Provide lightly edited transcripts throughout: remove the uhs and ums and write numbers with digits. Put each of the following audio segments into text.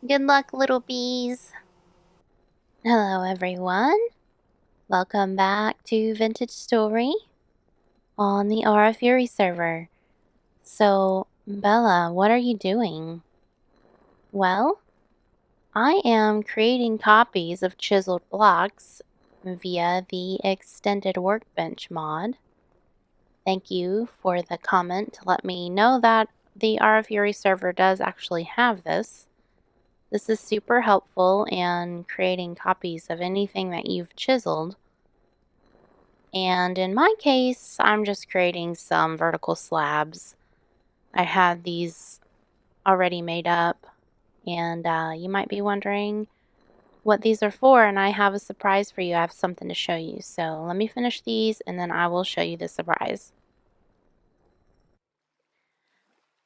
Good luck, little bees. Hello, everyone. Welcome back to Vintage Story on the Apiary server. So, Bella, what are you doing? Well, I am creating copies of chiseled blocks via the Extended Workbench mod. Thank you for the comment to let me know that the Apiary server does actually have this. This is super helpful in creating copies of anything that you've chiseled. And in my case, I'm just creating some vertical slabs. I had these already made up, and you might be wondering what these are for, and I have a surprise for you. I have something to show you. So let me finish these, and then I will show you the surprise.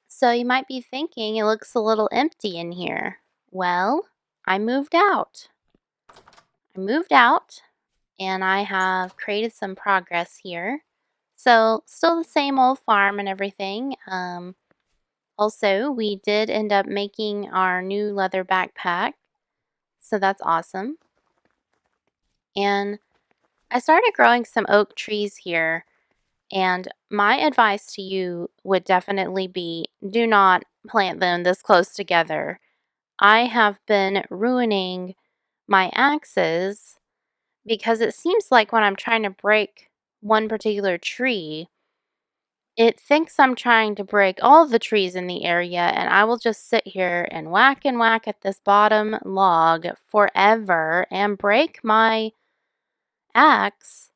So you might be thinking it looks a little empty in here. Well, I moved out. And I have created some progress here. So still the same old farm and everything. Also, we did end up making our new leather backpack. So that's awesome. And I started growing some oak trees here. And my advice to you would definitely be do not plant them this close together. I have been ruining my axes because it seems like when I'm trying to break one particular tree, it thinks I'm trying to break all the trees in the area, and I will just sit here and whack at this bottom log forever and break my axe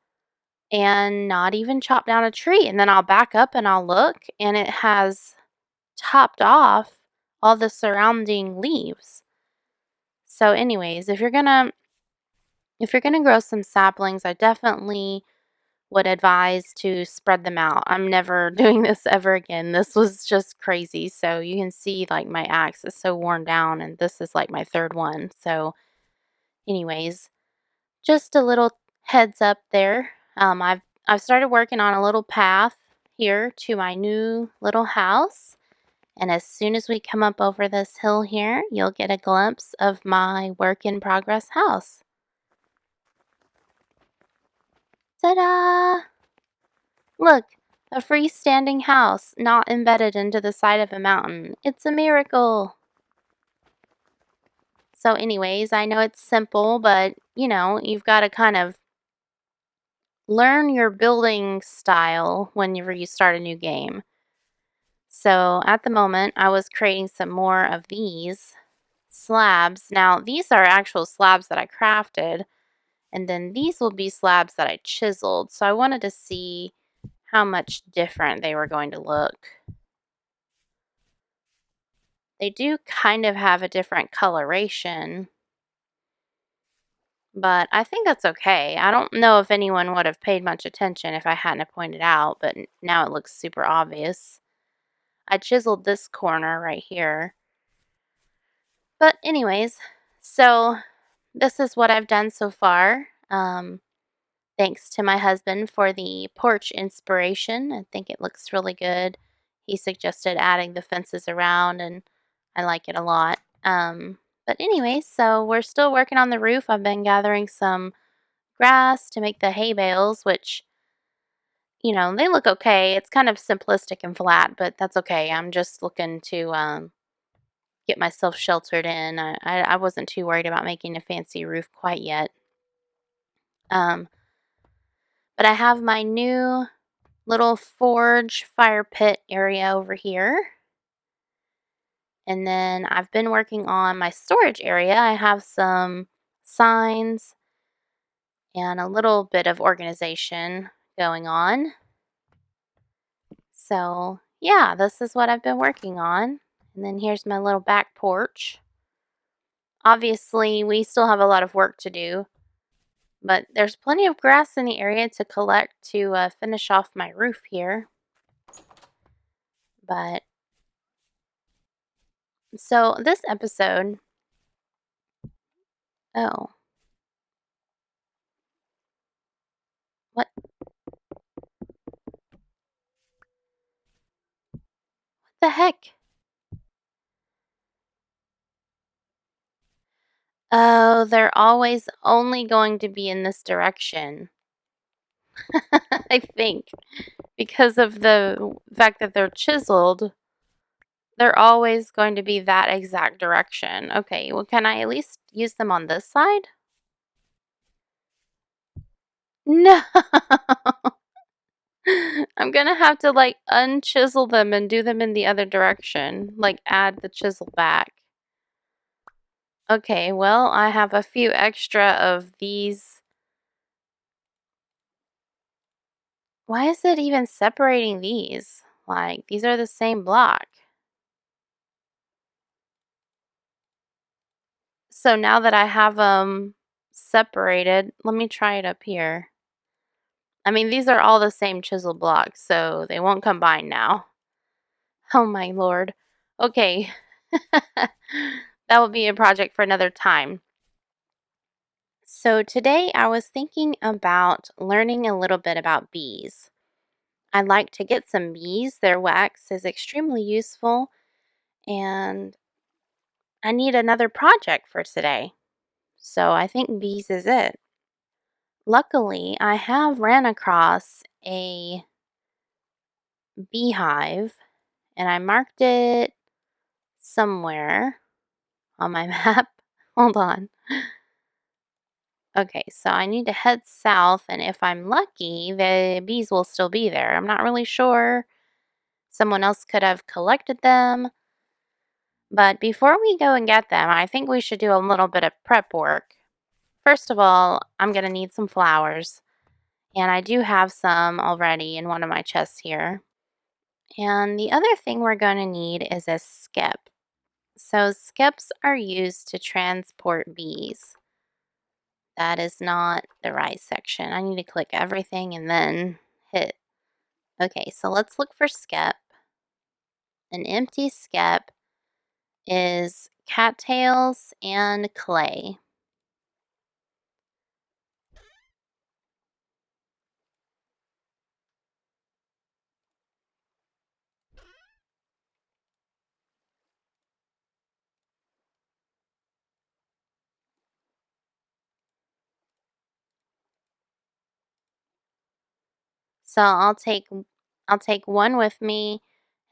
and not even chop down a tree. And then I'll back up and I'll look, and it has topped off all the surrounding leaves. So anyways, if you're gonna grow some saplings, I definitely would advise to spread them out. I'm never doing this ever again. This was just crazy. So you can see like my axe is so worn down, and this is like my third one. So anyways, just a little heads up there. I've started working on a little path here to my new little house. And as soon as we come up over this hill here, you'll get a glimpse of my work in progress house. Ta-da! Look, a freestanding house not embedded into the side of a mountain. It's a miracle. So anyways, I know it's simple, but you've got to kind of learn your building style whenever you start a new game. So at the moment, I was creating some more of these slabs. Now, these are actual slabs that I crafted, and then these will be slabs that I chiseled. So I wanted to see how much different they were going to look. They do kind of have a different coloration, but I think that's okay. I don't know if anyone would have paid much attention if I hadn't have pointed out, but now it looks super obvious. I chiseled this corner right here. But anyways, so this is what I've done so far. Thanks to my husband for the porch inspiration. I think it looks really good. He suggested adding the fences around, and I like it a lot. But anyway, so we're still working on the roof. I've been gathering some grass to make the hay bales, which, they look okay. It's kind of simplistic and flat, but that's okay. I'm just looking to get myself sheltered in. I wasn't too worried about making a fancy roof quite yet. But I have my new little forge fire pit area over here. And then I've been working on my storage area. I have some signs and a little bit of organization going on. So, yeah, this is what I've been working on. And then here's my little back porch. Obviously, we still have a lot of work to do, but there's plenty of grass in the area to collect to finish off my roof here. But, so this episode, oh, what the heck? Oh, they're always only going to be in this direction. I think. Because of the fact that they're chiseled, they're always going to be that exact direction. Okay, well, can I at least use them on this side? No! I'm gonna have to, like, unchisel them and do them in the other direction. Like, add the chisel back. Okay, well, I have a few extra of these. Why is it even separating these? Like, these are the same block. So now that I have them separated, let me try it up here. I mean, these are all the same chisel blocks, so they won't combine now. Oh my lord. Okay. That will be a project for another time. So today I was thinking about learning a little bit about bees. I'd like to get some bees. Their wax is extremely useful, and I need another project for today. So I think bees is it. Luckily, I have ran across a beehive and I marked it somewhere on my map. Hold on. Okay, so I need to head south, and if I'm lucky, the bees will still be there. I'm not really sure. Someone else could have collected them. But before we go and get them, I think we should do a little bit of prep work. First of all, I'm going to need some flowers, and I do have some already in one of my chests here. And the other thing we're going to need is a skip. So skips are used to transport bees. That is not the right section. I need to click everything and then hit. Okay, so let's look for skip. An empty skip is cattails and clay. So I'll take one with me,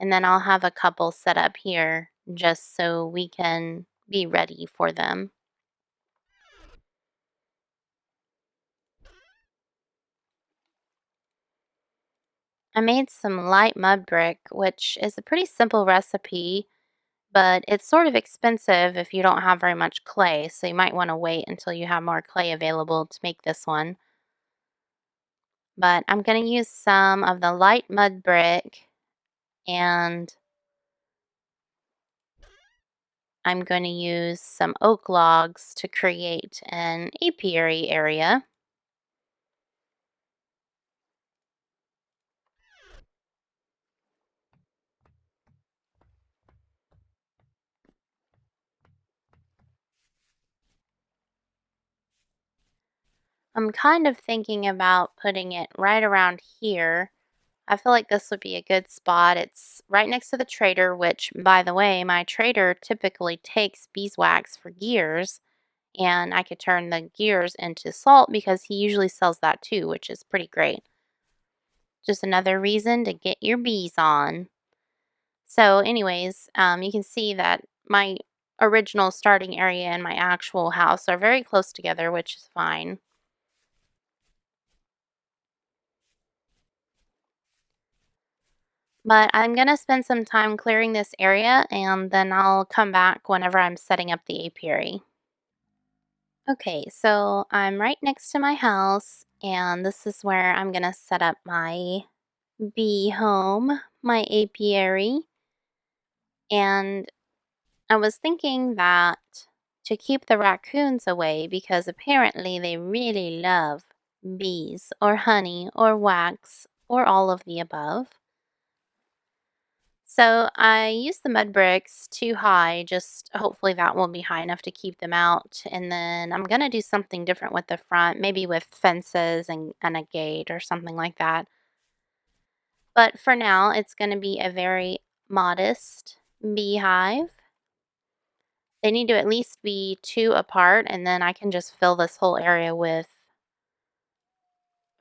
and then I'll have a couple set up here just so we can be ready for them. I made some light mud brick, which is a pretty simple recipe, but it's sort of expensive if you don't have very much clay, so you might want to wait until you have more clay available to make this one. But I'm going to use some of the light mud brick, and I'm going to use some oak logs to create an apiary area. I'm kind of thinking about putting it right around here. I feel like this would be a good spot. It's right next to the trader, which, by the way, my trader typically takes beeswax for gears, and I could turn the gears into salt because he usually sells that too, which is pretty great. Just another reason to get your bees on. So anyways, you can see that my original starting area and my actual house are very close together, which is fine. But I'm going to spend some time clearing this area, and then I'll come back whenever I'm setting up the apiary. Okay, so I'm right next to my house, and this is where I'm going to set up my bee home, my apiary. And I was thinking that to keep the raccoons away, because apparently they really love bees or honey or wax or all of the above. So I used the mud bricks too high, just hopefully that will be high enough to keep them out. And then I'm going to do something different with the front, maybe with fences and a gate or something like that. But for now, it's going to be a very modest beehive. They need to at least be 2 apart, and then I can just fill this whole area with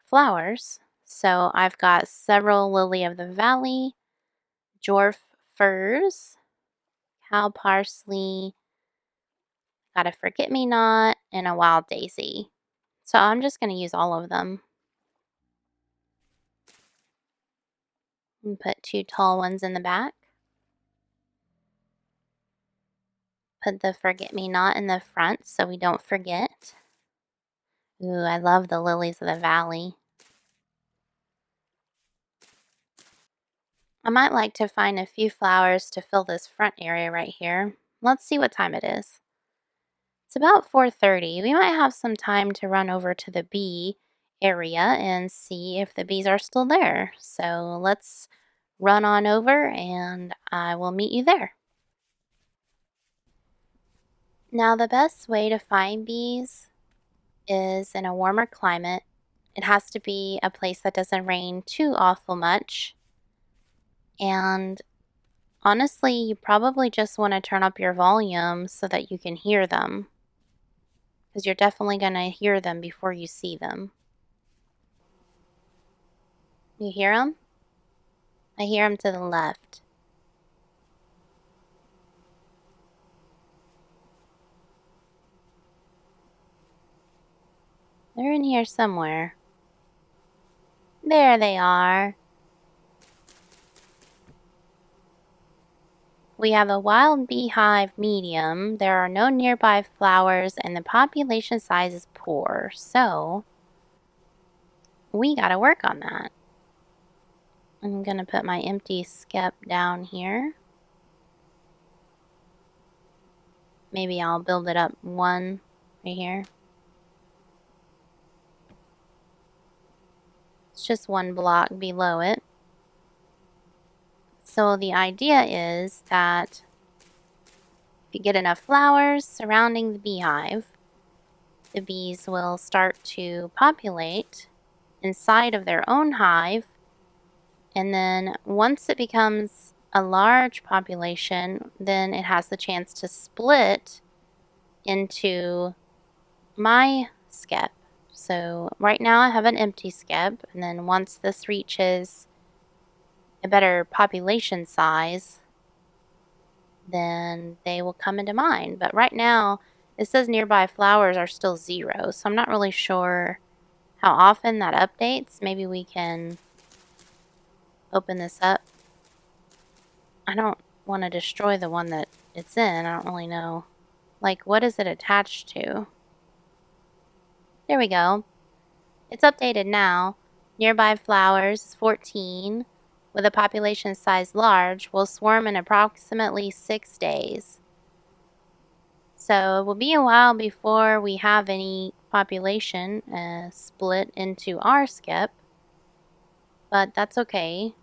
flowers. So I've got several lily of the valley, dwarf furs, cow parsley, got a forget-me-not, and a wild daisy. So I'm just going to use all of them. And put 2 tall ones in the back. Put the forget-me-not in the front so we don't forget. Ooh, I love the lilies of the valley. I might like to find a few flowers to fill this front area right here. Let's see what time it is. It's about 4:30. We might have some time to run over to the bee area and see if the bees are still there. So let's run on over and I will meet you there. Now, the best way to find bees is in a warmer climate. It has to be a place that doesn't rain too awful much. And honestly, you probably just want to turn up your volume so that you can hear them, because you're definitely going to hear them before you see them. You hear them? I hear them to the left. They're in here somewhere. There they are. We have a wild beehive medium. There are no nearby flowers and the population size is poor. So we gotta work on that. I'm gonna put my empty skep down here. Maybe I'll build it up one right here. It's just one block below it. So the idea is that if you get enough flowers surrounding the beehive, the bees will start to populate inside of their own hive. And then once it becomes a large population, then it has the chance to split into my skep. So right now I have an empty skep, and then once this reaches a better population size, then they will come into mine. But right now it says nearby flowers are still 0, so I'm not really sure how often that updates. Maybe we can open this up. I don't want to destroy the one that it's in. I don't really know. Like, what is it attached to? There we go. It's updated now. Nearby flowers is 14, with a population size large, will swarm in approximately 6 days. So it will be a while before we have any population split into our skep, but that's okay.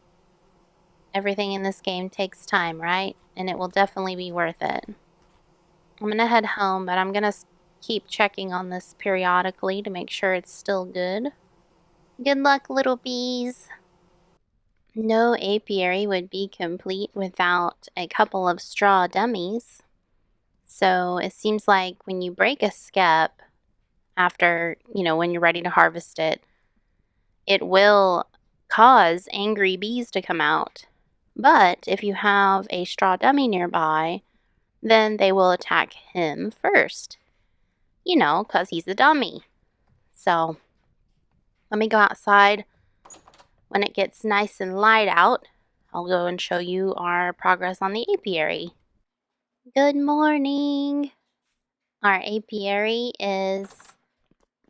Everything in this game takes time, right? And it will definitely be worth it. I'm going to head home, but I'm going to keep checking on this periodically to make sure it's still good. Good luck, little bees. No apiary would be complete without a couple of straw dummies. So it seems like when you break a skep after, when you're ready to harvest it, it will cause angry bees to come out. But if you have a straw dummy nearby, then they will attack him first. Because he's a dummy. So let me go outside. When it gets nice and light out, I'll go and show you our progress on the apiary. Good morning. Our apiary is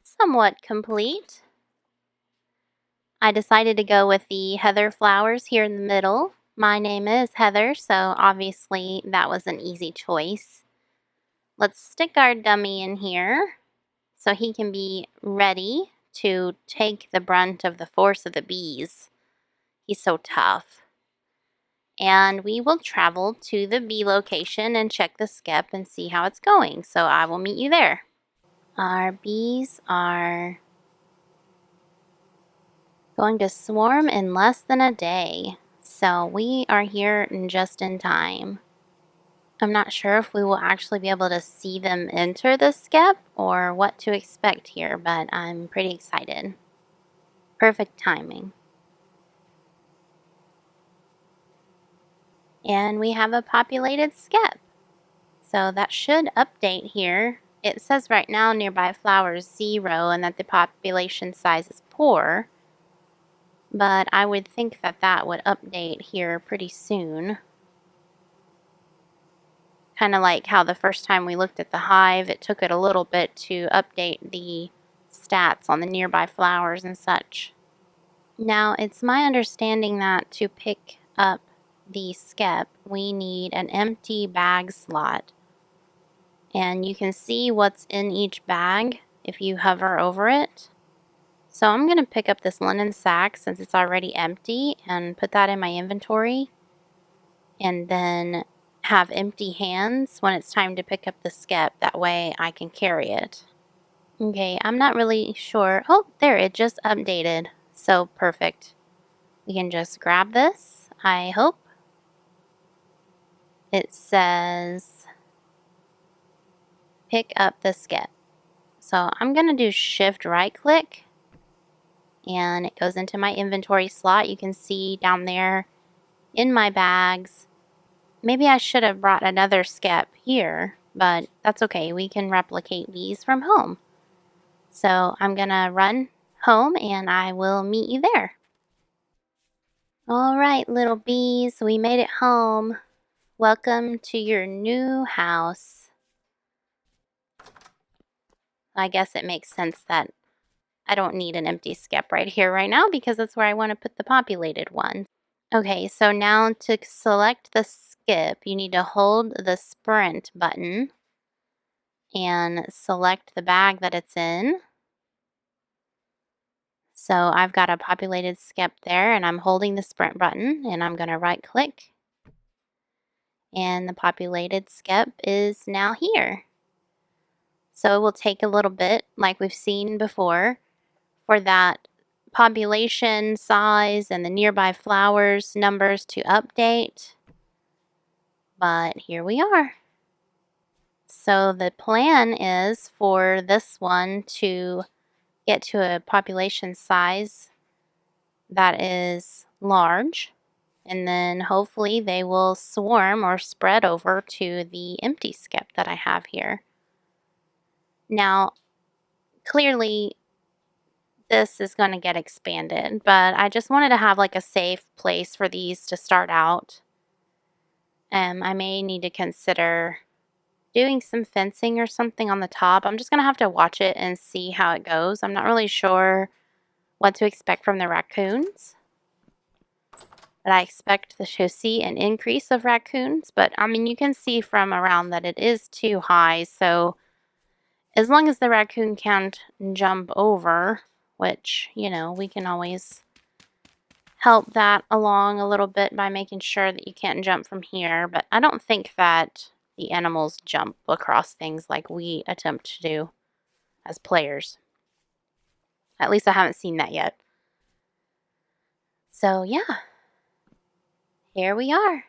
somewhat complete. I decided to go with the heather flowers here in the middle. My name is Heather, so obviously that was an easy choice. Let's stick our dummy in here so he can be ready to take the brunt of the force of the bees. He's so tough. And we will travel to the bee location and check the skep and see how it's going. So I will meet you there. Our bees are going to swarm in less than a day. So we are here just in time. I'm not sure if we will actually be able to see them enter the skep or what to expect here, but I'm pretty excited. Perfect timing. And we have a populated skep. So that should update here. It says right now nearby flowers 0 and that the population size is poor. But I would think that that would update here pretty soon. Kind of like how the first time we looked at the hive, it took it a little bit to update the stats on the nearby flowers and such. Now, it's my understanding that to pick up the skep, we need an empty bag slot. And you can see what's in each bag if you hover over it. So I'm going to pick up this linen sack since it's already empty and put that in my inventory. And then have empty hands when it's time to pick up the skep. That way I can carry it. Okay, I'm not really sure. Oh, there, it just updated. So perfect. We can just grab this, I hope. It says pick up the skep. So I'm going to do shift right click and it goes into my inventory slot. You can see down there in my bags. Maybe I should have brought another skep here, but that's okay. We can replicate these from home. So I'm going to run home and I will meet you there. All right, little bees, we made it home. Welcome to your new house. I guess it makes sense that I don't need an empty skep right here, right now, because that's where I want to put the populated one. Okay, so now to select the skip, you need to hold the sprint button and select the bag that it's in. So I've got a populated skep there and I'm holding the sprint button and I'm going to right click. And the populated skep is now here. So it will take a little bit, like we've seen before, for that population size and the nearby flowers numbers to update. But here we are. So the plan is for this one to get to a population size that is large, and then hopefully they will swarm or spread over to the empty skep that I have here. Now, clearly this is going to get expanded, but I just wanted to have like a safe place for these to start out. I may need to consider doing some fencing or something on the top. I'm just going to have to watch it and see how it goes. I'm not really sure what to expect from the raccoons. But I expect to see an increase of raccoons. But I mean, you can see from around that it is too high. So as long as the raccoon can't jump over, which, you know, we can always help that along a little bit by making sure that you can't jump from here. But I don't think that the animals jump across things like we attempt to do as players. At least I haven't seen that yet. So yeah, here we are.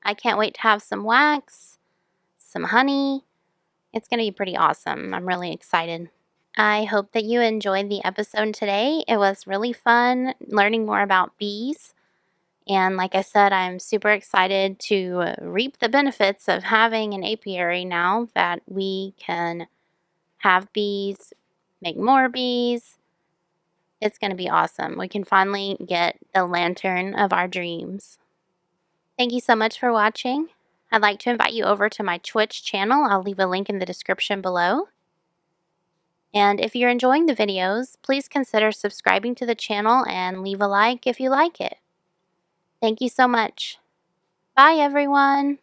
I can't wait to have some wax, some honey. It's going to be pretty awesome. I'm really excited. I hope that you enjoyed the episode today. It was really fun learning more about bees. And like I said, I'm super excited to reap the benefits of having an apiary now that we can have bees, make more bees. It's going to be awesome. We can finally get the lantern of our dreams. Thank you so much for watching. I'd like to invite you over to my Twitch channel. I'll leave a link in the description below. And if you're enjoying the videos, please consider subscribing to the channel and leave a like if you like it. Thank you so much. Bye, everyone.